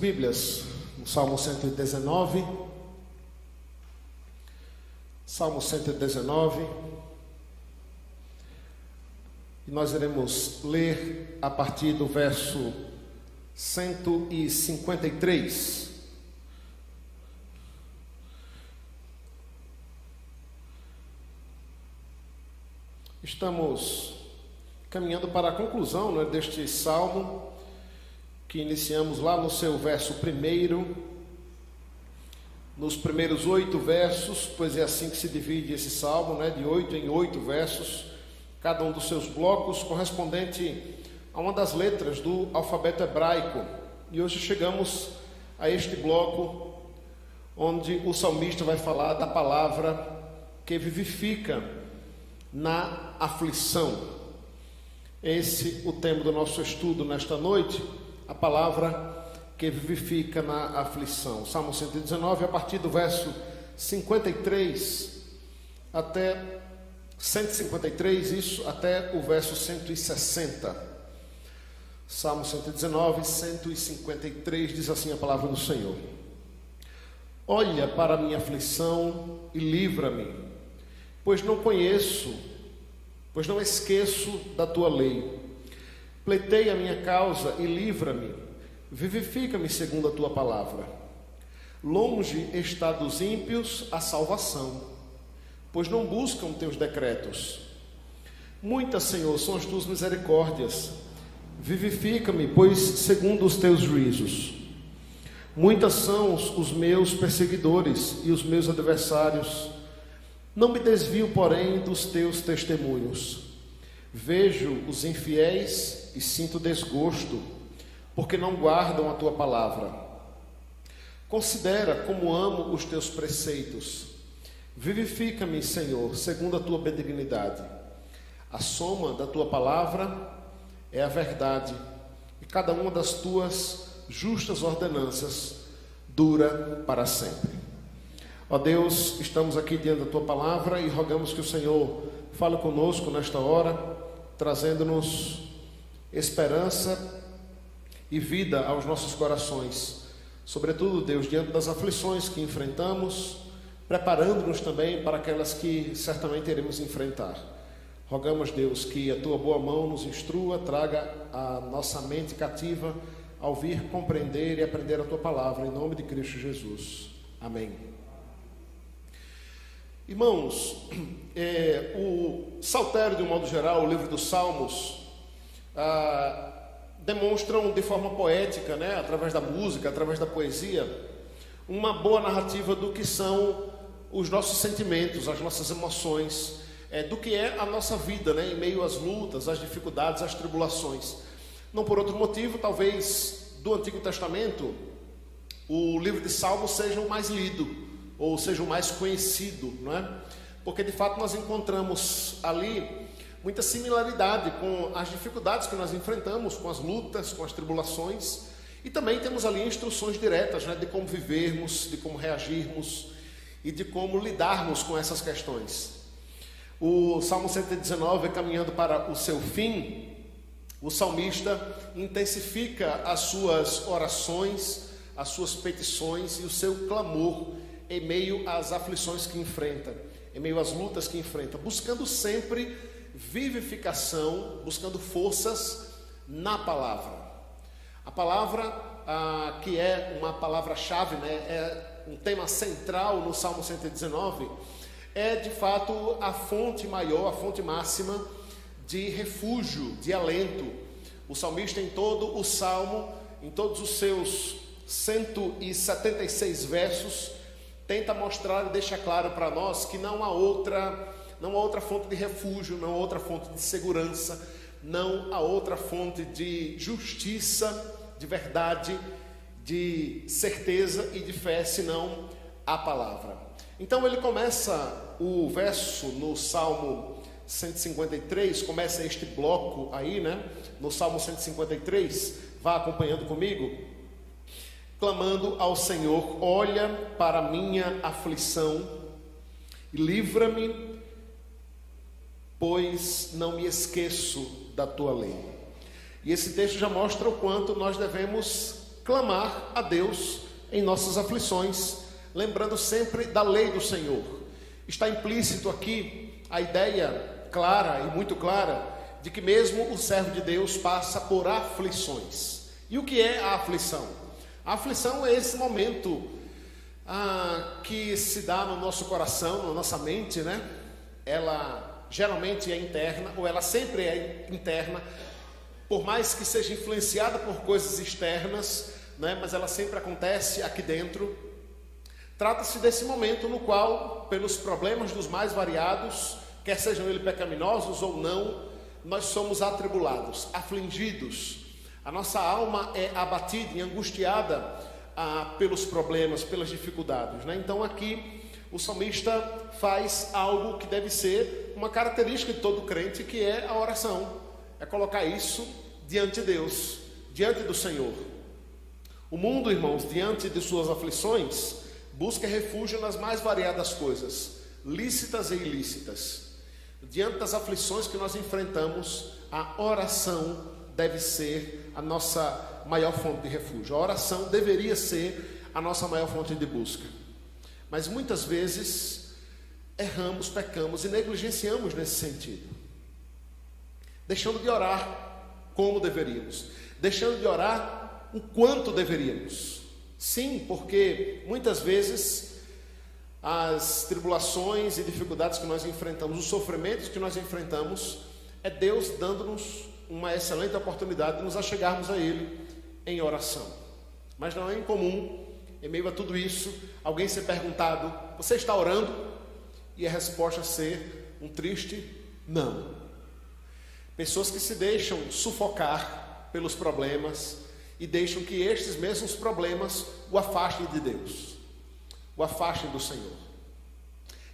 Bíblias, no Salmo 119. Salmo 119. E nós iremos ler a partir do verso 153. Estamos caminhando para a conclusão, deste salmo, que iniciamos lá no seu verso 1, nos primeiros 8 versos, pois é assim que se divide esse salmo, de 8 em 8 versos, cada um dos seus blocos correspondente a uma das letras do alfabeto hebraico. E hoje chegamos a este bloco, onde o salmista vai falar da palavra que vivifica na aflição. Esse é o tema do nosso estudo nesta noite, a palavra que vivifica na aflição. Salmo 119, a partir do verso 53 até 153, isso até o verso 160. Salmo 119, 153, diz assim a palavra do Senhor: Olha para a minha aflição e livra-me, pois não esqueço da tua lei. Pleiteia a minha causa e livra-me, vivifica-me segundo a tua palavra. Longe está dos ímpios a salvação, pois não buscam teus decretos. Muitas, Senhor, são as tuas misericórdias, vivifica-me, pois segundo os teus juízos. Muitas são os meus perseguidores e os meus adversários. Não me desvio, porém, dos teus testemunhos. Vejo os infiéis e sinto desgosto, porque não guardam a tua palavra. Considera como amo os teus preceitos. Vivifica-me, Senhor, segundo a tua benignidade. A soma da tua palavra é a verdade, e cada uma das tuas justas ordenanças dura para sempre. Ó Deus, estamos aqui diante da tua palavra e rogamos que o Senhor fale conosco nesta hora, trazendo-nos esperança e vida aos nossos corações. Sobretudo, Deus, diante das aflições que enfrentamos, preparando-nos também para aquelas que certamente iremos enfrentar. Rogamos, Deus, que a tua boa mão nos instrua, traga a nossa mente cativa a ouvir, compreender e aprender a tua palavra, em nome de Cristo Jesus. Amém. Irmãos, o Saltério, de um modo geral, o livro dos Salmos, demonstram de forma poética, através da música, através da poesia, uma boa narrativa do que são os nossos sentimentos, as nossas emoções, do que é a nossa vida, em meio às lutas, às dificuldades, às tribulações. Não por outro motivo, talvez do Antigo Testamento, o livro de Salmos seja o mais lido, ou seja o mais conhecido, Porque de fato nós encontramos ali muita similaridade com as dificuldades que nós enfrentamos, com as lutas, com as tribulações, e também temos ali instruções diretas, de como vivermos, de como reagirmos e de como lidarmos com essas questões. O Salmo 119, caminhando para o seu fim, o salmista intensifica as suas orações, as suas petições e o seu clamor em meio às aflições que enfrenta, em meio às lutas que enfrenta, buscando sempre vivificação, buscando forças na palavra. A palavra, que é uma palavra-chave, é um tema central no Salmo 119, é de fato a fonte maior, a fonte máxima de refúgio, de alento. O salmista, em todo o Salmo, em todos os seus 176 versos, tenta mostrar e deixa claro para nós que não há outra fonte de refúgio, não há outra fonte de segurança, não há outra fonte de justiça, de verdade, de certeza e de fé, senão a palavra. Então ele começa o verso no Salmo 153, começa este bloco aí, no Salmo 153, vá acompanhando comigo, clamando ao Senhor: olha para a minha aflição e livra-me, pois não me esqueço da tua lei. E esse texto já mostra o quanto nós devemos clamar a Deus em nossas aflições, lembrando sempre da lei do Senhor. Está implícito aqui a ideia clara e muito clara de que mesmo o servo de Deus passa por aflições. E o que é a aflição? A aflição é esse momento que se dá no nosso coração, na nossa mente, né? Ela geralmente é interna, ou ela sempre é interna, por mais que seja influenciada por coisas externas, né? Mas ela sempre acontece aqui dentro. Trata-se desse momento no qual, pelos problemas dos mais variados, quer sejam eles pecaminosos ou não, nós somos atribulados, afligidos. A nossa alma é abatida e angustiada pelos problemas, pelas dificuldades, né? Então aqui o salmista faz algo que deve ser uma característica de todo crente, que é a oração. É colocar isso diante de Deus, diante do Senhor. O mundo, irmãos, diante de suas aflições, busca refúgio nas mais variadas coisas, lícitas e ilícitas. Diante das aflições que nós enfrentamos, a oração deve ser a nossa maior fonte de refúgio. A oração deveria ser a nossa maior fonte de busca. Mas muitas vezes erramos, pecamos e negligenciamos nesse sentido, deixando de orar como deveríamos, deixando de orar o quanto deveríamos. Sim, porque muitas vezes as tribulações e dificuldades que nós enfrentamos, os sofrimentos que nós enfrentamos, é Deus dando-nos uma excelente oportunidade de nos achegarmos a Ele em oração. Mas não é incomum, em meio a tudo isso, alguém ser perguntado: você está orando? E a resposta ser um triste não. Pessoas que se deixam sufocar pelos problemas e deixam que estes mesmos problemas o afastem de Deus, o afastem do Senhor.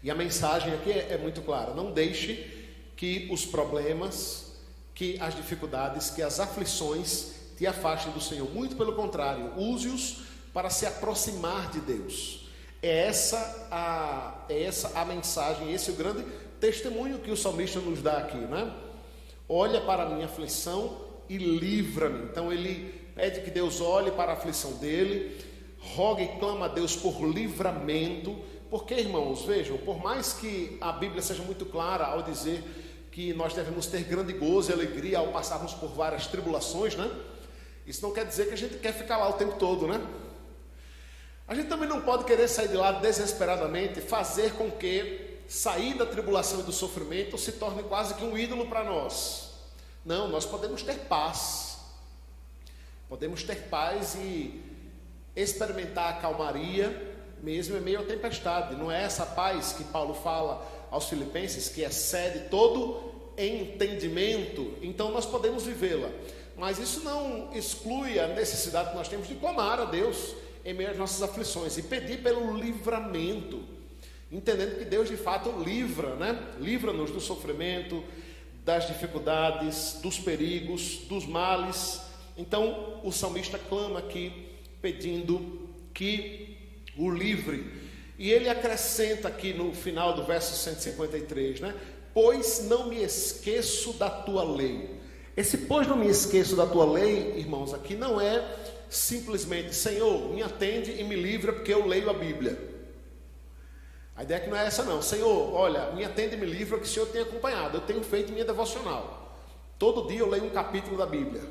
E a mensagem aqui é muito clara: não deixe que os problemas, que as dificuldades, que as aflições te afastem do Senhor. Muito pelo contrário, use-os para se aproximar de Deus. É essa a mensagem, esse é o grande testemunho que o salmista nos dá aqui, né? Olha para a minha aflição e livra-me. Então ele pede que Deus olhe para a aflição dele, roga e clama a Deus por livramento, porque, irmãos, vejam, por mais que a Bíblia seja muito clara ao dizer que nós devemos ter grande gozo e alegria ao passarmos por várias tribulações, né? Isso não quer dizer que a gente quer ficar lá o tempo todo, né? A gente também não pode querer sair de lá desesperadamente, fazer com que sair da tribulação e do sofrimento se torne quase que um ídolo para nós. Não, nós podemos ter paz. Podemos ter paz e experimentar a calmaria mesmo em meio à tempestade. Não é essa paz que Paulo fala aos Filipenses, que excede todo entendimento. Então nós podemos vivê-la, mas isso não exclui a necessidade que nós temos de clamar a Deus em meio às nossas aflições e pedir pelo livramento, entendendo que Deus de fato livra, né? Livra-nos do sofrimento, das dificuldades, dos perigos, dos males. Então o salmista clama aqui pedindo que o livre. E ele acrescenta aqui no final do verso 153, né? Pois não me esqueço da tua lei. Esse pois não me esqueço da tua lei, irmãos, aqui não é simplesmente: Senhor, me atende e me livra porque eu leio a Bíblia. A ideia aqui não é essa não. Senhor, olha, me atende e me livra que o Senhor tem acompanhado, eu tenho feito minha devocional. Todo dia eu leio um capítulo da Bíblia.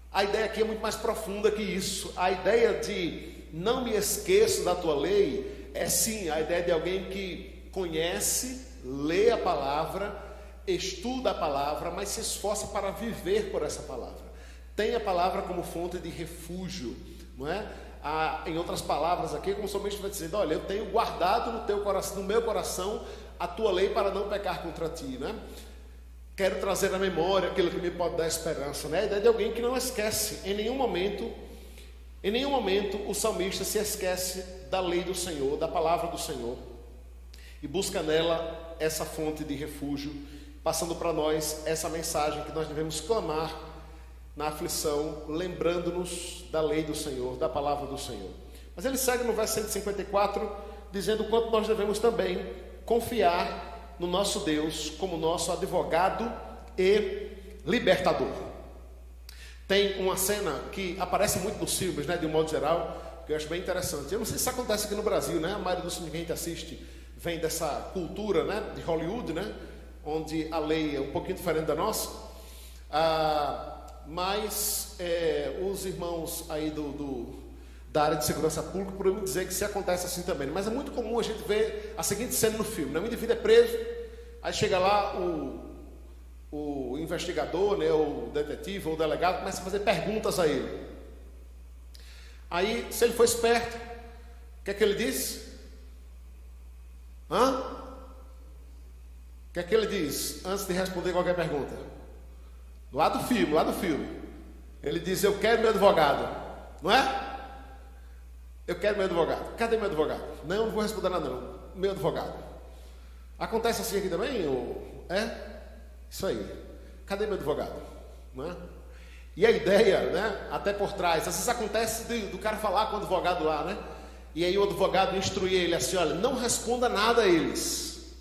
A ideia aqui é muito mais profunda que isso. A ideia de não me esqueço da tua lei é sim a ideia de alguém que conhece, lê a palavra, estuda a palavra, mas se esforça para viver por essa palavra. Tem a palavra como fonte de refúgio, não é? Em outras palavras aqui, como o salmista vai dizendo: olha, eu tenho guardado no teu coração, no meu coração, a tua lei para não pecar contra ti, né? Quero trazer à memória aquilo que me pode dar esperança, né? A ideia de alguém que não esquece em nenhum momento o salmista se esquece da lei do Senhor, da palavra do Senhor, e busca nela essa fonte de refúgio, passando para nós essa mensagem que nós devemos clamar na aflição, lembrando-nos da lei do Senhor, da palavra do Senhor. Mas ele segue no verso 154, dizendo o quanto nós devemos também confiar no nosso Deus como nosso advogado e libertador. Tem uma cena que aparece muito nos filmes, né, de um modo geral, que eu acho bem interessante. Eu não sei se isso acontece aqui no Brasil, né? A maioria dos filmes que a gente assiste vem dessa cultura, né, de Hollywood, né, onde a lei é um pouquinho diferente da nossa. Mas os irmãos aí da área de segurança pública poderiam me dizer que isso acontece assim também. Mas é muito comum a gente ver a seguinte cena no filme, né? O indivíduo é preso, aí chega lá o investigador, né, o detetive ou o delegado começa a fazer perguntas a ele. Aí, se ele for esperto, o que é que ele diz? O que é que ele diz antes de responder qualquer pergunta? Lá do filme. Ele diz: eu quero meu advogado. Não é? Eu quero meu advogado. Cadê meu advogado? Não vou responder nada não. Meu advogado. Acontece assim aqui também? Isso aí. Cadê meu advogado? Não é? E a ideia, né, até por trás, às vezes acontece do cara falar com o advogado lá, né? E aí o advogado instruir ele assim: olha, não responda nada a eles.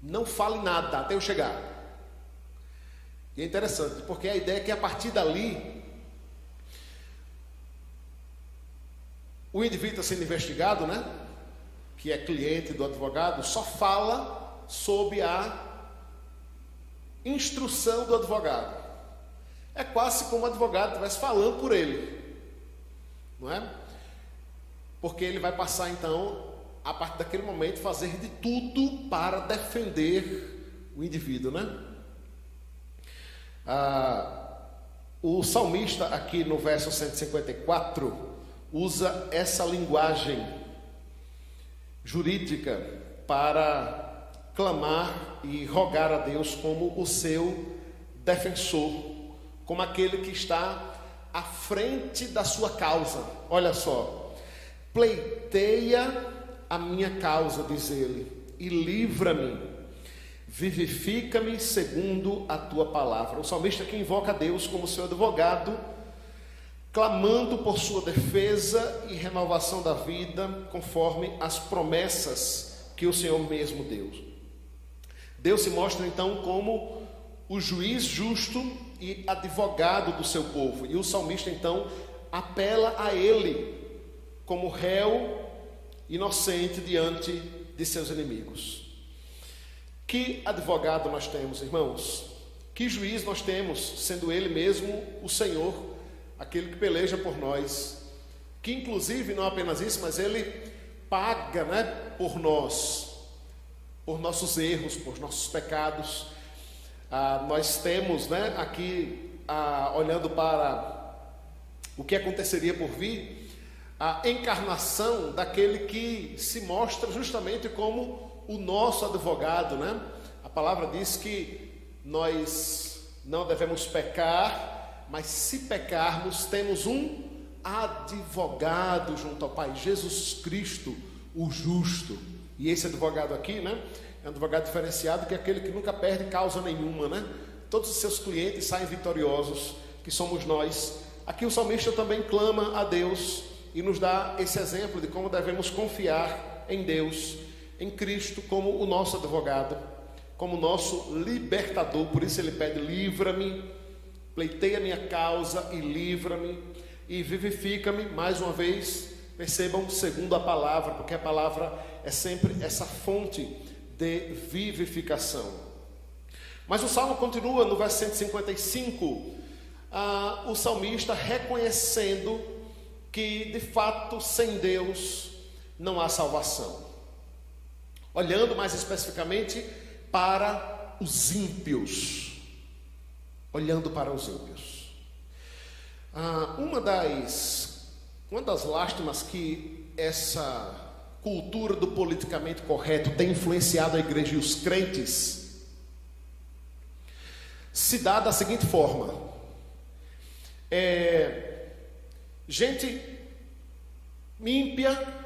Não fale nada até eu chegar. E é interessante, porque a ideia é que a partir dali, o indivíduo está sendo investigado, né, que é cliente do advogado, só fala sob a instrução do advogado. É quase como o advogado estivesse falando por ele, não é? Porque ele vai passar então, a partir daquele momento, fazer de tudo para defender o indivíduo, né? O salmista aqui no verso 154 usa essa linguagem jurídica para clamar e rogar a Deus como o seu defensor, como aquele que está à frente da sua causa. Olha só: pleiteia a minha causa, diz ele, e livra-me, vivifica-me segundo a tua palavra. O salmista que invoca a Deus como seu advogado, clamando por sua defesa e renovação da vida, conforme as promessas que o Senhor mesmo deu. Deus se mostra então como o juiz justo e advogado do seu povo, e o salmista então apela a ele como réu inocente diante de seus inimigos. Que advogado nós temos, irmãos? Que juiz nós temos, sendo ele mesmo o Senhor, aquele que peleja por nós, que inclusive não apenas isso, mas ele paga, né, por nós, por nossos erros, por nossos pecados. Nós temos, né, aqui, olhando para o que aconteceria por vir, a encarnação daquele que se mostra justamente como o nosso advogado, né? A palavra diz que nós não devemos pecar, mas se pecarmos, temos um advogado junto ao Pai, Jesus Cristo, o justo. E esse advogado aqui, né, é um advogado diferenciado, que é aquele que nunca perde causa nenhuma, né? Todos os seus clientes saem vitoriosos, que somos nós. Aqui o salmista também clama a Deus e nos dá esse exemplo de como devemos confiar em Deus, em Cristo, como o nosso advogado, como o nosso libertador. Por isso ele pede: livra-me, pleiteia a minha causa e livra-me, e vivifica-me. Mais uma vez, percebam, segundo a palavra, porque a palavra é sempre essa fonte de vivificação. Mas o salmo continua no verso 155, o salmista reconhecendo que de fato sem Deus não há salvação, olhando mais especificamente para os ímpios, uma das lástimas que essa cultura do politicamente correto tem influenciado a igreja e os crentes se dá da seguinte forma: gente ímpia,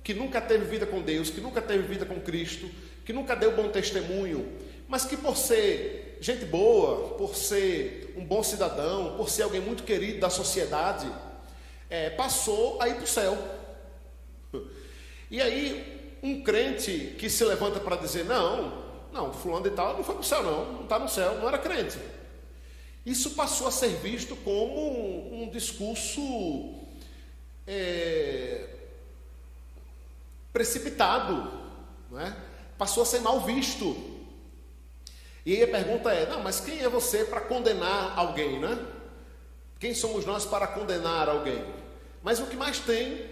que nunca teve vida com Deus, que nunca teve vida com Cristo, que nunca deu bom testemunho, mas que por ser gente boa, por ser um bom cidadão, por ser alguém muito querido da sociedade, passou a ir para o céu. E aí um crente que se levanta para dizer: não, fulano de tal não foi para o céu, não está no céu, não era crente. Isso passou a ser visto como um discurso precipitado, não é? Passou a ser mal visto. E aí a pergunta é, não, mas quem é você para condenar alguém, né? Quem somos nós para condenar alguém? Mas o que mais tem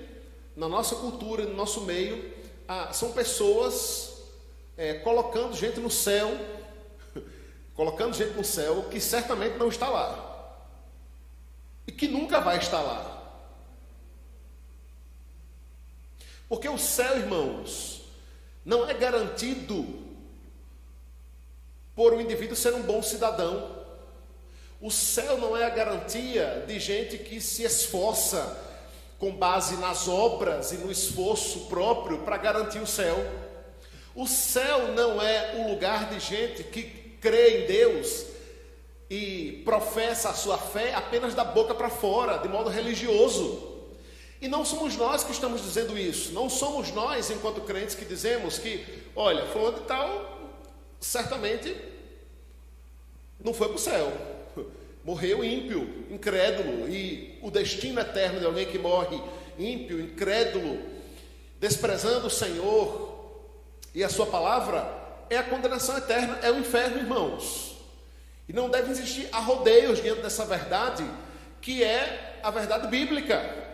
na nossa cultura, no nosso meio, são pessoas colocando gente no céu, que certamente não está lá. E que nunca vai estar lá. Porque o céu, irmãos, não é garantido por um indivíduo ser um bom cidadão. O céu não é a garantia de gente que se esforça com base nas obras e no esforço próprio para garantir o céu. O céu não é o lugar de gente que crê em Deus e professa a sua fé apenas da boca para fora, de modo religioso. E não somos nós que estamos dizendo isso. Não somos nós, enquanto crentes, que dizemos que, olha, fulano de tal, certamente não foi para o céu. Morreu ímpio, incrédulo, e o destino eterno de alguém que morre ímpio, incrédulo, desprezando o Senhor e a sua palavra, é a condenação eterna, é o inferno, irmãos. E não deve existir arrodeios diante dessa verdade, que é a verdade bíblica.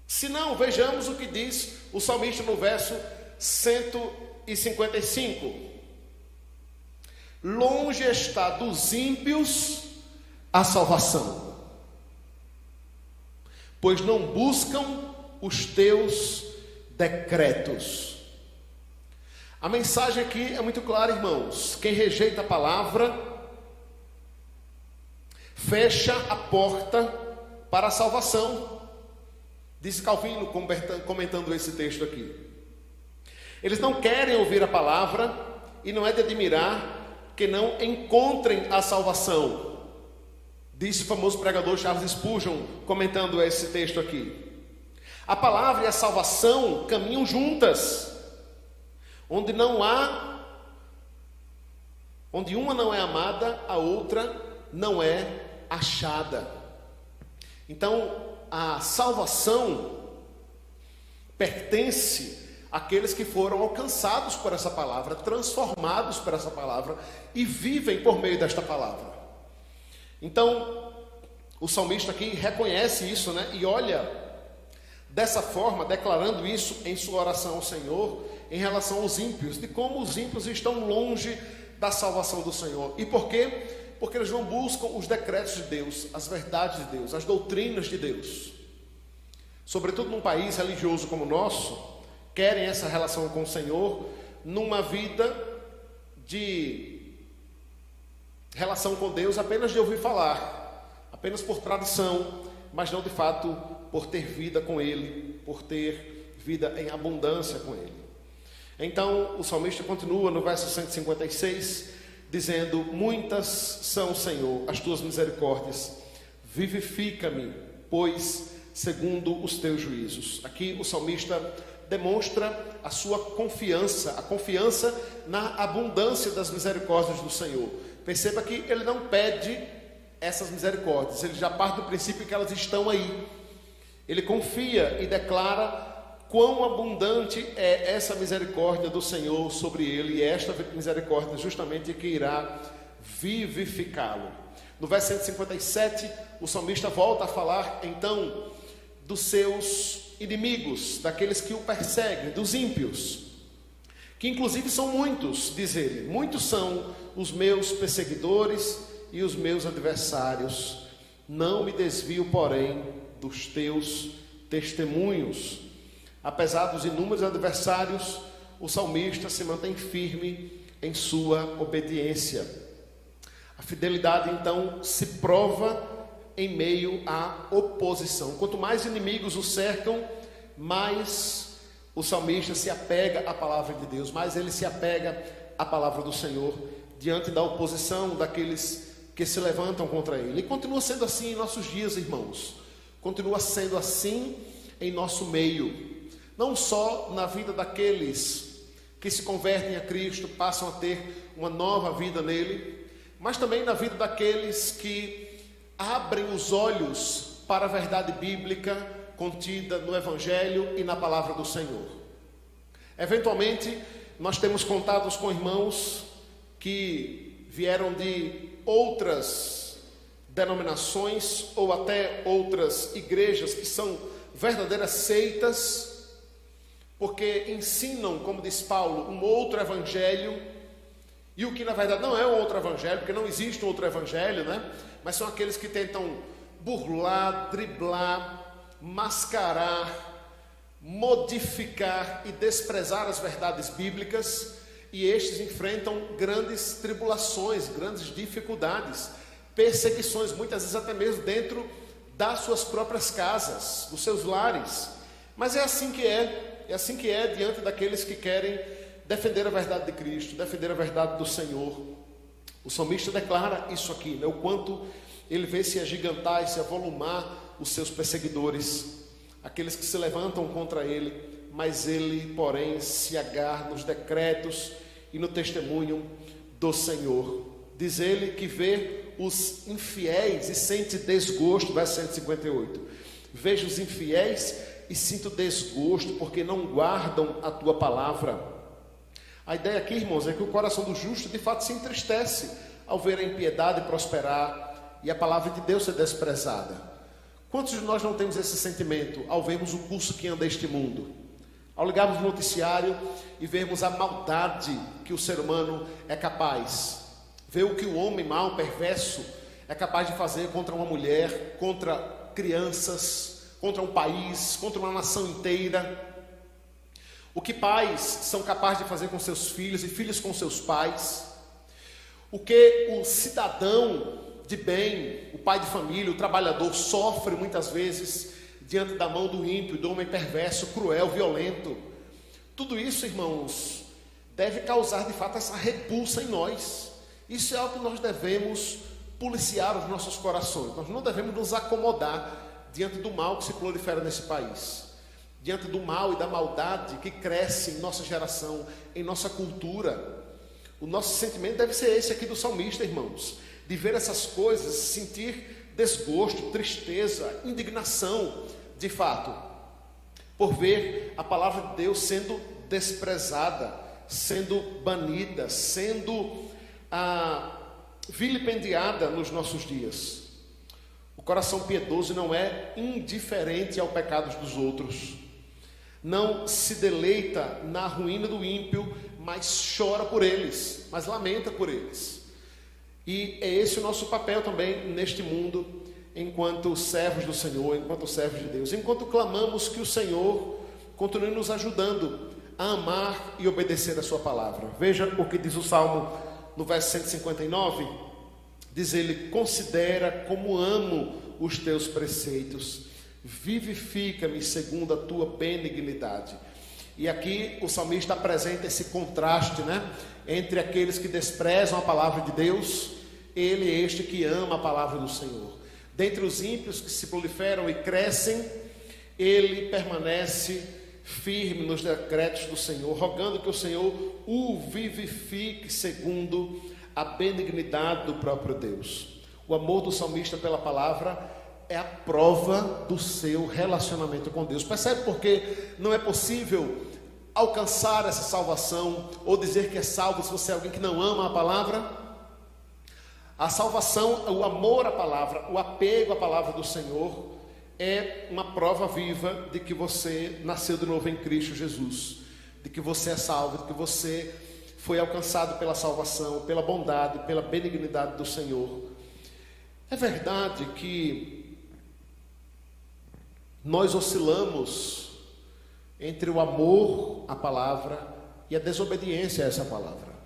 Se não, vejamos o que diz o salmista no verso 155. Longe está dos ímpios a salvação, pois não buscam os teus decretos. A mensagem aqui é muito clara, irmãos. Quem rejeita a palavra fecha a porta para a salvação, diz Calvino, comentando esse texto aqui. Eles não querem ouvir a palavra, e não é de admirar que não encontrem a salvação, disse o famoso pregador Charles Spurgeon, comentando esse texto aqui. A palavra e a salvação caminham juntas. Onde uma não é amada, a outra não é achada. Então, a salvação pertence àqueles que foram alcançados por essa palavra, transformados por essa palavra e vivem por meio desta palavra. Então, o salmista aqui reconhece isso, né? E olha dessa forma, declarando isso em sua oração ao Senhor, em relação aos ímpios, de como os ímpios estão longe da salvação do Senhor. E por quê? Porque eles não buscam os decretos de Deus, as verdades de Deus, as doutrinas de Deus. Sobretudo num país religioso como o nosso, querem essa relação com o Senhor numa vida de relação com Deus apenas de ouvir falar, apenas por tradição, mas não de fato por ter vida com Ele, por ter vida em abundância com Ele. Então o salmista continua no verso 156, dizendo: muitas são, Senhor, as tuas misericórdias, vivifica-me, pois segundo os teus juízos. Aqui o salmista demonstra a sua confiança, a confiança na abundância das misericórdias do Senhor. Perceba que ele não pede essas misericórdias, ele já parte do princípio que elas estão aí. Ele confia e declara quão abundante é essa misericórdia do Senhor sobre ele, e esta misericórdia justamente que irá vivificá-lo. No verso 157, o salmista volta a falar então dos seus inimigos, daqueles que o perseguem, dos ímpios, que inclusive são muitos, diz ele. Muitos são os meus perseguidores e os meus adversários. Não me desvio, porém, dos teus testemunhos. Apesar dos inúmeros adversários, o salmista se mantém firme em sua obediência. A fidelidade, então, se prova em meio à oposição. Quanto mais inimigos o cercam, mais o salmista se apega à palavra de Deus, mais ele se apega à palavra do Senhor, diante da oposição daqueles que se levantam contra ele. E continua sendo assim em nossos dias, irmãos. Continua sendo assim em nosso meio. Não só na vida daqueles que se convertem a Cristo, passam a ter uma nova vida nele, mas também na vida daqueles que abrem os olhos para a verdade bíblica contida no Evangelho e na palavra do Senhor. Eventualmente, nós temos contatos com irmãos que vieram de outras denominações ou até outras igrejas que são verdadeiras seitas, porque ensinam, como diz Paulo, um outro evangelho, e o que na verdade não é um outro evangelho, porque não existe um outro evangelho, né? Mas são aqueles que tentam burlar, driblar, mascarar, modificar e desprezar as verdades bíblicas, e estes enfrentam grandes tribulações, grandes dificuldades, perseguições, muitas vezes até mesmo dentro das suas próprias casas, dos seus lares. Mas é assim que é diante daqueles que querem defender a verdade de Cristo, defender a verdade do Senhor. O salmista declara isso aqui, né? O quanto ele vê se agigantar e se avolumar os seus perseguidores, aqueles que se levantam contra ele, mas ele, porém, se agarra nos decretos e no testemunho do Senhor. Diz ele que vê os infiéis e sente desgosto, verso 158. Vejo os infiéis e sinto desgosto, porque não guardam a tua palavra. A ideia aqui, irmãos, é que o coração do justo de fato se entristece ao ver a impiedade prosperar e a palavra de Deus ser desprezada. Quantos de nós não temos esse sentimento ao vermos o curso que anda este mundo? Ao ligarmos o noticiário e vermos a maldade que o ser humano é capaz, ver o que o homem mau, perverso, é capaz de fazer contra uma mulher, contra crianças, contra um país, contra uma nação inteira. O que pais são capazes de fazer com seus filhos e filhos com seus pais. O que o cidadão de bem, o pai de família, o trabalhador sofre muitas vezes diante da mão do ímpio, do homem perverso, cruel, violento. Tudo isso, irmãos, deve causar de fato essa repulsa em nós. Isso é algo que nós devemos policiar os nossos corações. Nós não devemos nos acomodar diante do mal que se prolifera nesse país, diante do mal e da maldade que cresce em nossa geração, em nossa cultura. O nosso sentimento deve ser esse aqui do salmista, irmãos, de ver essas coisas, sentir desgosto, tristeza, indignação, de fato, por ver a palavra de Deus sendo desprezada, sendo banida, sendo vilipendiada nos nossos dias. O coração piedoso não é indiferente ao pecado dos outros, não se deleita na ruína do ímpio, mas chora por eles, mas lamenta por eles. E é esse o nosso papel também neste mundo, enquanto servos do Senhor, enquanto servos de Deus, enquanto clamamos que o Senhor continue nos ajudando a amar e obedecer a sua palavra. Veja o que diz o Salmo no verso 159, diz ele: considera como amo os teus preceitos, vivifica-me segundo a tua benignidade. E aqui o salmista apresenta esse contraste, né, entre aqueles que desprezam a palavra de Deus, ele é este que ama a palavra do Senhor. Dentre os ímpios que se proliferam e crescem, ele permanece firme nos decretos do Senhor, rogando que o Senhor o vivifique segundo a benignidade do próprio Deus. O amor do salmista pela palavra é a prova do seu relacionamento com Deus. Percebe porque não é possível alcançar essa salvação ou dizer que é salvo se você é alguém que não ama a palavra? A salvação, o amor à palavra, o apego à palavra do Senhor é uma prova viva de que você nasceu de novo em Cristo Jesus, de que você é salvo, de que você foi alcançado pela salvação, pela bondade, pela benignidade do Senhor. É verdade que nós oscilamos entre o amor à palavra e a desobediência a essa palavra.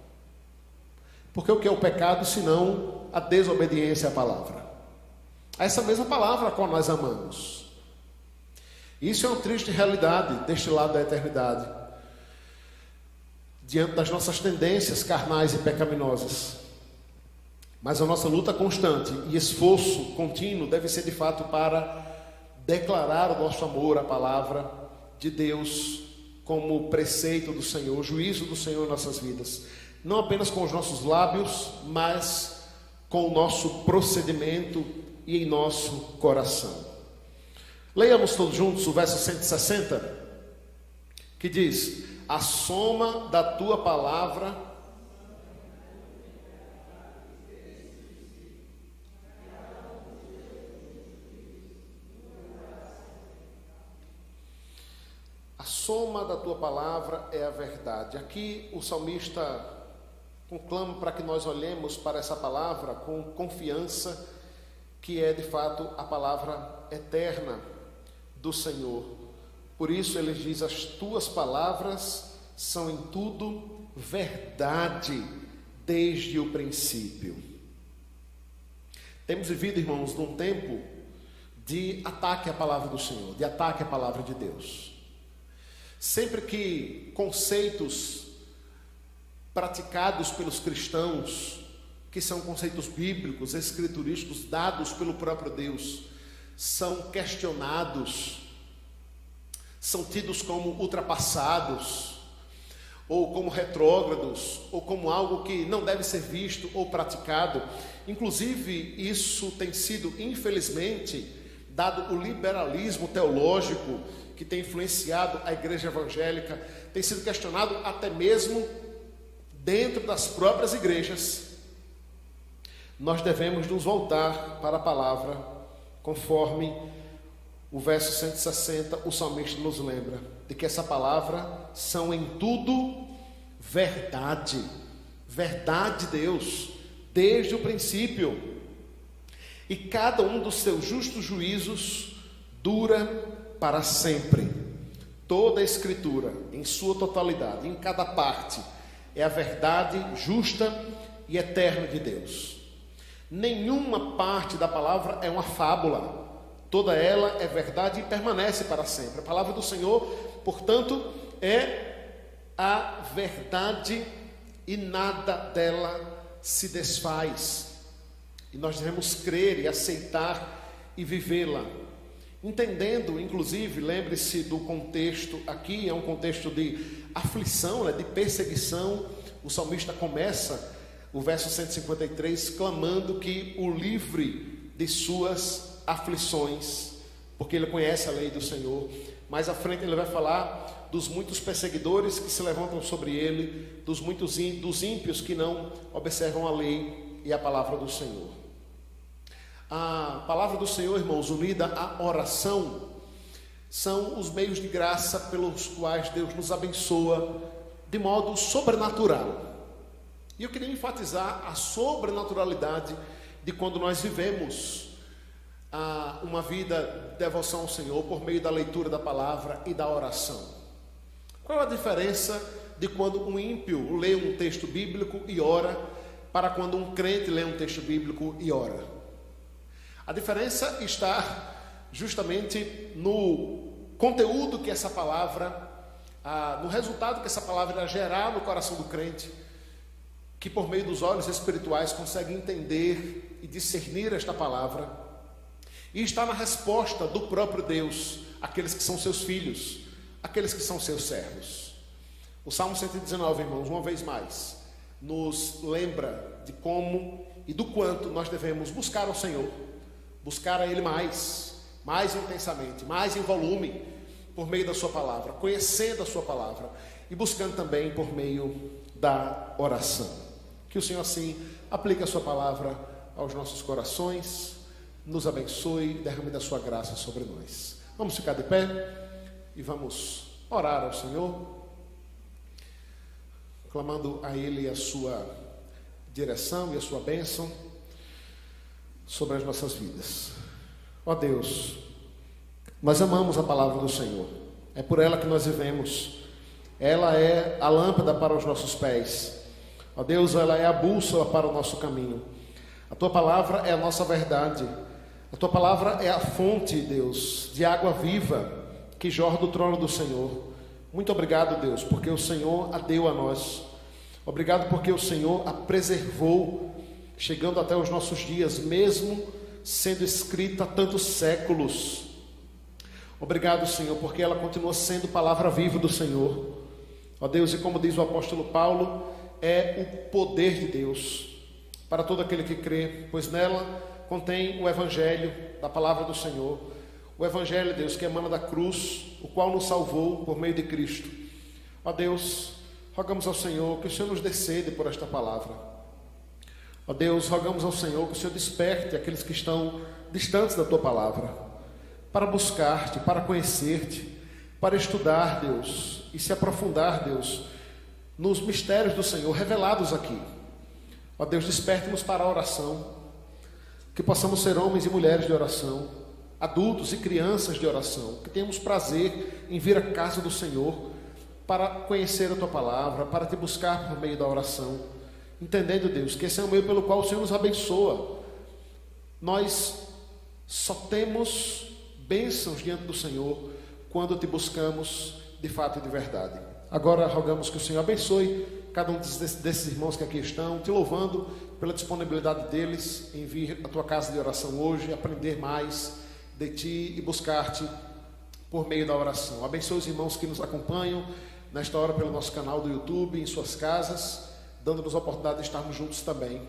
Porque o que é o pecado senão a desobediência à palavra? A essa mesma palavra a qual nós amamos. Isso é uma triste realidade deste lado da eternidade, diante das nossas tendências carnais e pecaminosas. Mas a nossa luta constante e esforço contínuo deve ser de fato para declarar o nosso amor à palavra de Deus como preceito do Senhor, juízo do Senhor em nossas vidas. Não apenas com os nossos lábios, mas com o nosso procedimento e em nosso coração. Leiamos todos juntos o verso 160, que diz: a soma da tua palavra é a verdade. Aqui o salmista conclama para que nós olhemos para essa palavra com confiança, que é de fato a palavra eterna do Senhor. Por isso ele diz: as tuas palavras são em tudo verdade desde o princípio. Temos vivido, irmãos, num tempo de ataque à palavra do Senhor, de ataque à palavra de Deus. Sempre que conceitos praticados pelos cristãos, que são conceitos bíblicos, escriturísticos, dados pelo próprio Deus, são questionados, são tidos como ultrapassados, ou como retrógrados, ou como algo que não deve ser visto ou praticado. Inclusive, isso tem sido, infelizmente, dado o liberalismo teológico que tem influenciado a igreja evangélica, tem sido questionado até mesmo dentro das próprias igrejas. Nós devemos nos voltar para a palavra, conforme o verso 160, o salmista nos lembra de que essa palavra são em tudo verdade, verdade de Deus, desde o princípio, e cada um dos seus justos juízos dura para sempre. Toda a escritura, em sua totalidade, em cada parte, é a verdade justa e eterna de Deus. Nenhuma parte da palavra é uma fábula, toda ela é verdade e permanece para sempre. A palavra do Senhor, portanto, é a verdade e nada dela se desfaz. E nós devemos crer e aceitar e vivê-la. Entendendo, inclusive, lembre-se do contexto aqui, é um contexto de aflição, de perseguição. O salmista começa o verso 153 clamando que o livre de suas aflições, porque ele conhece a lei do Senhor. Mais à frente ele vai falar dos muitos perseguidores que se levantam sobre ele, dos ímpios que não observam a lei e a palavra do Senhor. A palavra do Senhor, irmãos, unida à oração, são os meios de graça pelos quais Deus nos abençoa de modo sobrenatural. E eu queria enfatizar a sobrenaturalidade de quando nós vivemos uma vida de devoção ao Senhor por meio da leitura da palavra e da oração. Qual é a diferença de quando um ímpio lê um texto bíblico e ora, para quando um crente lê um texto bíblico e ora? A diferença está justamente no conteúdo que essa palavra, no resultado que essa palavra irá gerar no coração do crente, que por meio dos olhos espirituais consegue entender e discernir esta palavra, e está na resposta do próprio Deus àqueles que são seus filhos, àqueles que são seus servos. O Salmo 119, irmãos, uma vez mais, nos lembra de como e do quanto nós devemos buscar ao Senhor, buscar a Ele mais intensamente, mais em volume, por meio da sua palavra, conhecendo a sua palavra e buscando também por meio da oração. Que o Senhor assim aplique a sua palavra aos nossos corações, nos abençoe e derrame da sua graça sobre nós. Vamos ficar de pé e vamos orar ao Senhor, clamando a Ele a sua direção e a sua bênção sobre as nossas vidas. Ó Deus, nós amamos a palavra do Senhor, é por ela que nós vivemos, ela é a lâmpada para os nossos pés, ó Deus, ela é a bússola para o nosso caminho. A tua palavra é a nossa verdade, a tua palavra é a fonte, Deus, de água viva que jorra do trono do Senhor. Muito obrigado, Deus, porque o Senhor a deu a nós. Obrigado porque o Senhor a preservou, chegando até os nossos dias, mesmo sendo escrita há tantos séculos. Obrigado, Senhor, porque ela continua sendo palavra viva do Senhor. Ó Deus, e como diz o apóstolo Paulo, é o poder de Deus para todo aquele que crê, pois nela contém o Evangelho da palavra do Senhor. O Evangelho, Deus, que emana da cruz, o qual nos salvou por meio de Cristo. Ó Deus, rogamos ao Senhor que o Senhor nos dê sede por esta palavra. Ó Deus, rogamos ao Senhor que o Senhor desperte aqueles que estão distantes da Tua palavra, para buscar-te, para conhecer-te, para estudar, Deus, e se aprofundar, Deus, nos mistérios do Senhor revelados aqui. Ó Deus, desperte-nos para a oração, que possamos ser homens e mulheres de oração, adultos e crianças de oração, que tenhamos prazer em vir à casa do Senhor para conhecer a Tua palavra, para Te buscar por meio da oração, entendendo, Deus, que esse é o meio pelo qual o Senhor nos abençoa. Nós só temos bênçãos diante do Senhor quando Te buscamos de fato e de verdade. Agora rogamos que o Senhor abençoe cada um desses irmãos que aqui estão, Te louvando pela disponibilidade deles em vir à Tua casa de oração hoje, aprender mais de Ti e buscar-Te por meio da oração. Abençoe os irmãos que nos acompanham nesta hora pelo nosso canal do YouTube, em suas casas, dando-nos a oportunidade de estarmos juntos também.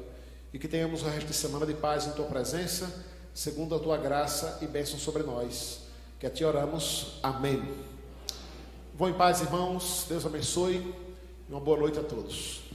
E que tenhamos o resto de semana de paz em Tua presença, segundo a Tua graça e bênção sobre nós. Que a Ti oramos. Amém. Vão em paz, irmãos. Deus abençoe. Uma boa noite a todos.